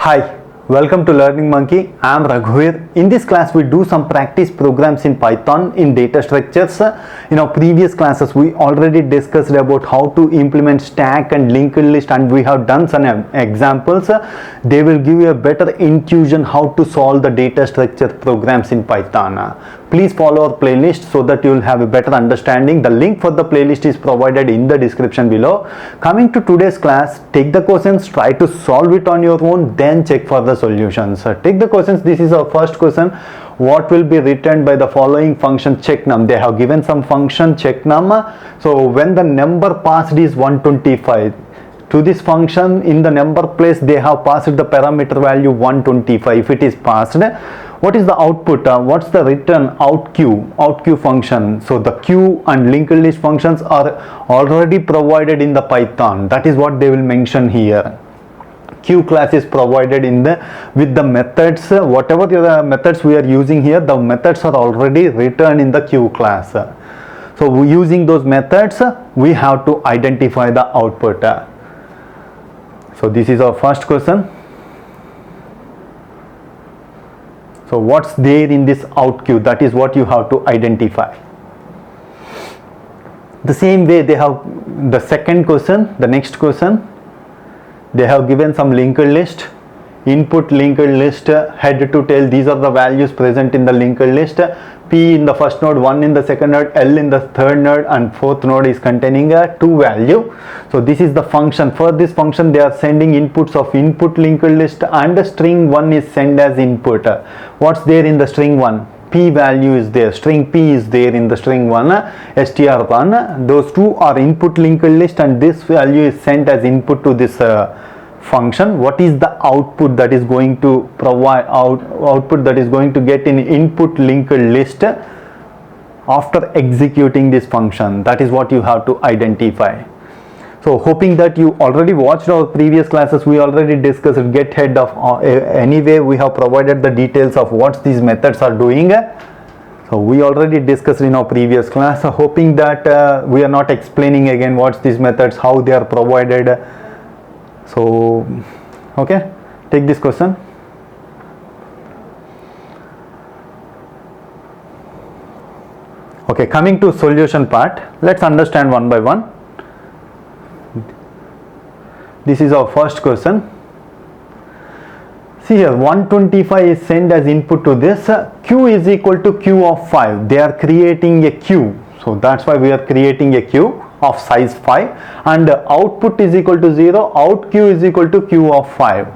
Hi, welcome to Learning Monkey. I am Raghuveer. In this class, we do some practice programs in Python in data structures. In our previous classes, we already discussed about how to implement stack and linked list, and we have done some examples. They will give you a better intuition how to solve the data structure programs in Python. Please follow our playlist so that you will have a better understanding. The link for the playlist is provided in the description below. Coming to today's class, take the questions, try to solve it on your own, then check for the solutions. Take the questions. This is our first question. What will be returned by the following function checknum? They have given some function checknum. So when the number passed is 125, to this function in the number place they have passed the parameter value 125. If it is passed, what is the output? What's the return? Outq function. So the q and linked list functions are already provided in the Python. That is what they will mention here. Q class is provided in the with the methods. Whatever the methods we are using here, the methods are already written in the Q class. So using those methods, we have to identify the output. So this is our first question. So what's there in this outq? That is what you have to identify. The same way they have the second question, the next question. They have given some linked list, input linked list, head to tail. These are the values present in the linked list. P in the first node, 1 in the second node, L in the third node, and fourth node is containing a 2 value. So this is the function. For this function they are sending inputs of input linked list, and the string 1 is sent as input. What's there in the string 1? P value is there. String P is there in the string 1, str1. Those two are input linked list, and this value is sent as input to this function. What is the output that is going to provide output that is going to get in input linked list after executing this function? That is what you have to identify. So hoping that you already watched our previous classes, we already discussed get head of anyway we have provided the details of what these methods are doing. So we already discussed in our previous class. So hoping that we are not explaining again what's these methods, how they are provided. So okay, take this question. Okay, coming to solution part, let's understand one by one. This is our first question. See here, 125 is sent as input to this. Q is equal to Q of 5. They are creating a Q. So that's why we are creating a Q of size 5, and output is equal to 0. Out Q is equal to Q of 5.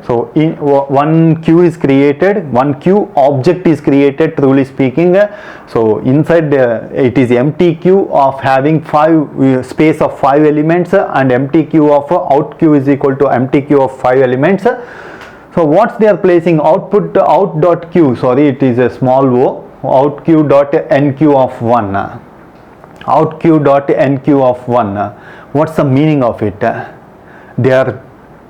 So in one Q is created, one Q object is created, truly speaking. So inside it is empty Q of having 5 space of 5 elements, and empty Q of out Q is equal to empty Q of 5 elements. So what they are placing output out dot Q, sorry, it is a small o, out Q dot NQ of 1. Out Q dot NQ of 1. What's the meaning of it? They are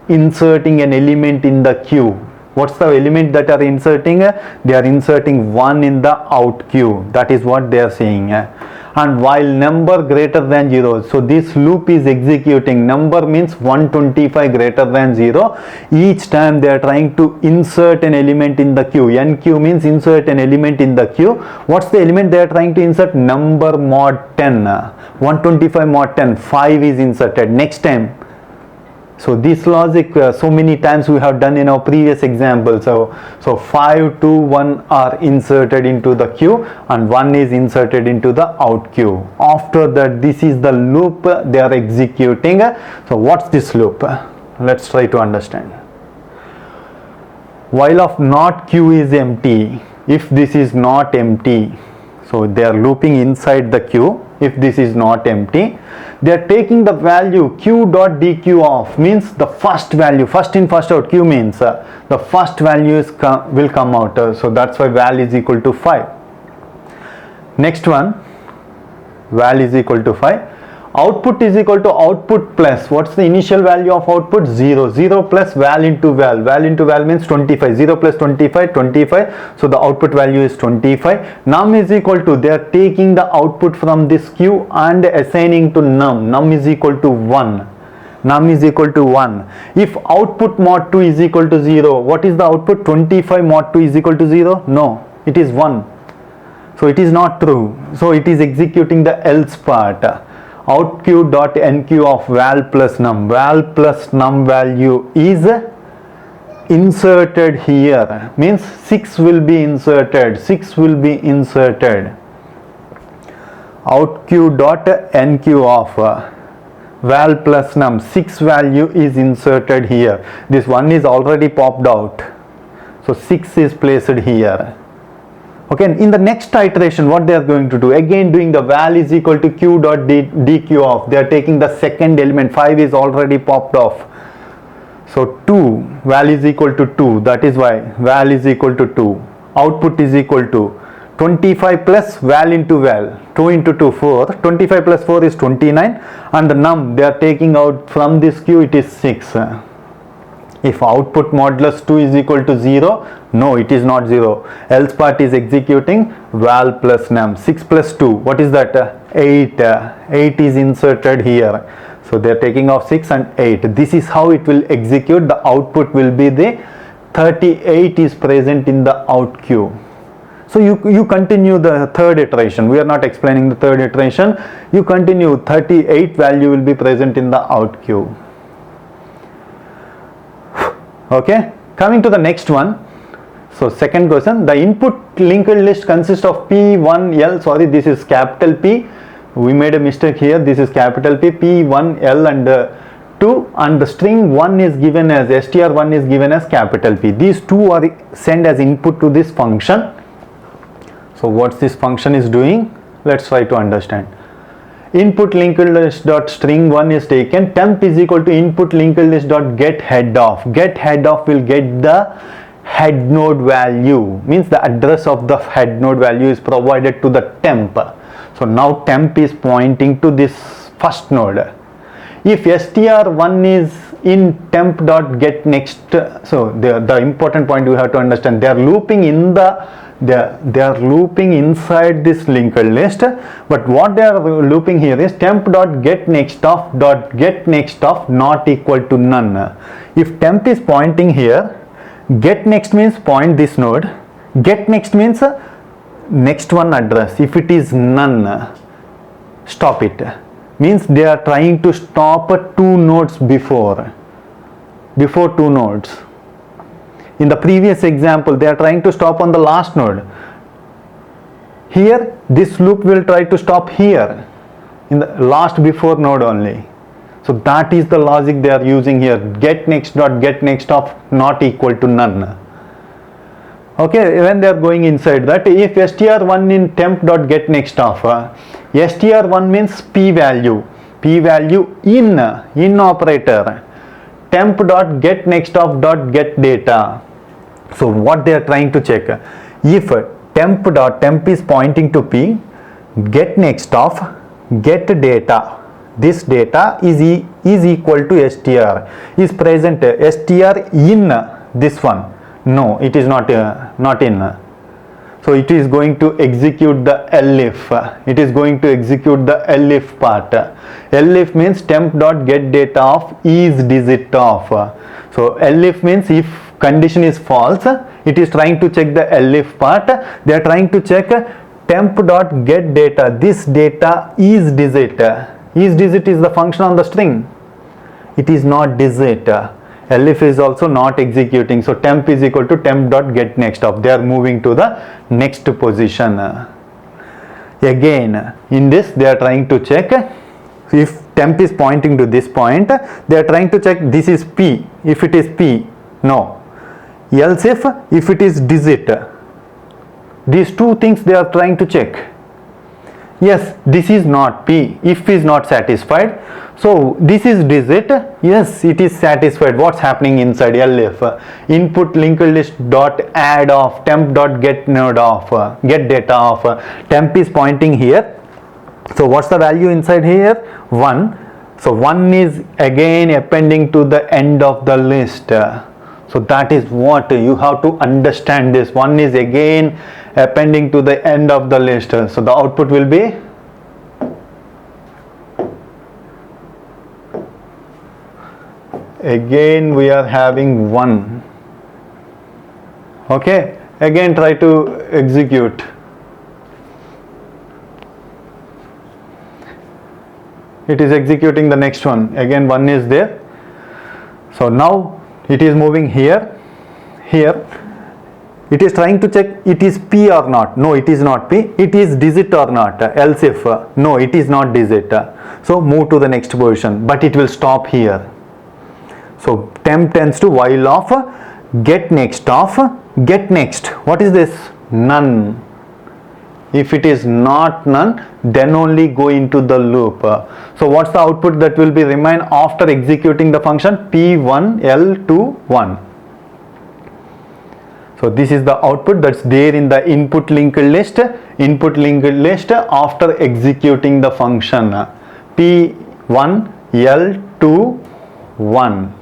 inserting an element in the queue. What's the element that are inserting? They are inserting 1 in the out queue. That is what they are saying. And while number greater than 0, so this loop is executing. Number means 125 greater than 0. Each time they are trying to insert an element in the queue. NQ means insert an element in the queue. What's the element they are trying to insert? Number mod 10. 125 mod 10. 5 is inserted. Next time. So this logic so many times we have done in our previous example. So 5, 2, 1 are inserted into the queue, and 1 is inserted into the out queue. After that, this is the loop they are executing. So what's this loop? Let's try to understand. While of not Q is empty, if this is not empty, so they are looping inside the queue. If this is not empty, they are taking the value Q dot dq of, means the first value, first in first out. Q means the first value is will come out. So that's why val is equal to 5. Next one, val is equal to 5. Output is equal to output plus, what's the initial value of output? 0. 0 plus val into val. Val into val means 25. 0 plus 25, 25. So the output value is 25. Num is equal to, they are taking the output from this queue and assigning to num. Num is equal to 1. num is equal to 1. If output mod 2 is equal to 0, what is the output? 25 mod 2 is equal to 0? No, it is 1. So it is not true. So it is executing the else part. Outq dot nq of val plus num. Val plus num value is inserted here. Means 6 will be inserted. 6 will be inserted. Outq dot nq of val plus num, 6 value is inserted here. This one is already popped out. So 6 is placed here. Okay, in the next iteration, what they are going to do? Again doing the val is equal to q dot dq of. They are taking the second element. 5 is already popped off. So 2, val is equal to 2. That is why val is equal to 2. Output is equal to 25 plus val into val. 2 into 2, 4. 25 plus 4 is 29. And the num they are taking out from this q, it is 6. If output modulus 2 is equal to 0, no, it is not 0. Else part is executing val plus num. 6 plus 2, what is that? 8. 8 is inserted here. So they are taking off 6 and 8. This is how it will execute. The output will be the 38 is present in the out queue. So you continue the third iteration. We are not explaining the third iteration. You continue, 38 value will be present in the out queue. Okay, coming to the next one. So second question, the input linked list consists of P1L, sorry, this is capital P. We made a mistake here. This is capital P, P1L and 2, and the string 1 is given as str1 is given as capital P. These two are sent as input to this function. So what this function is doing? Let's try to understand. Input linked list dot string 1 is taken. Temp is equal to input linked list dot get head of. Get head of will get the head node value. Means the address of the head node value is provided to the temp. So now temp is pointing to this first node. If str1 is in temp dot get next, so the important point we have to understand, they are looping in they are looping inside this linked list, but what they are looping here is temp dot get next of not equal to none. If temp is pointing here, get next means point this node, get next means next one address. If it is none, stop it. Means they are trying to stop 2 nodes before 2 nodes. In the previous example, they are trying to stop on the last node. Here, this loop will try to stop here in the last before node only. So that is the logic they are using here. Get next dot get next of not equal to none. Okay, when they are going inside that, if str1 in temp dot get next of, str1 means p value in operator, temp dot get next of dot get data. So what they are trying to check, if temp is pointing to p, get next of get data, this data is equal to str, is present str in this one. No, it is not in. So it is going to execute the elif. It is going to execute the elif part. Elif means temp dot get data of is digit of. So elif means if condition is false, it is trying to check the elif part. They are trying to check temp dot get data. This data is digit. Is digit is the function on the string. It is not digit. Elif is also not executing. So temp is equal to temp dot get next of. They are moving to the next position. Again, in this they are trying to check if temp is pointing to this point. They are trying to check this is p. If it is p, no. Else if it is digit. These two things they are trying to check. Yes, this is not p. If is not satisfied. So this is digit. Yes, it is satisfied. What's happening inside elif? Input linked list dot add of temp dot get node of get data of. Temp is pointing here. So what's the value inside here? 1. So 1 is again appending to the end of the list. So that is what you have to understand. This 1 is again appending to the end of the list. So the output will be again we are having 1. Okay, again try to execute. It is executing the next one. Again 1 is there. So now it is moving here. It is trying to check it is P or not. No, it is not P. It is digit or not. Else if no, it is not digit. So move to the next position, but it will stop here. So temp tends to while of get next of get next. What is this? None. If it is not none, then only go into the loop. So what's the output that will be remain after executing the function? P1 L2 1. So this is the output that's there in the input linked list. Input linked list after executing the function P1 L2 1,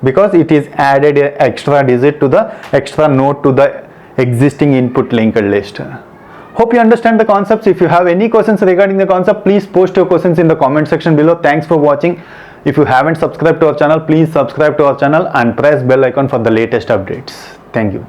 because it is added a extra digit to the extra node to the existing input linked list. Hope you understand the concepts. If you have any questions regarding the concept, please post your questions in the comment section below. Thanks for watching. If you haven't subscribed to our channel, please subscribe to our channel and press bell icon for the latest updates. Thank you.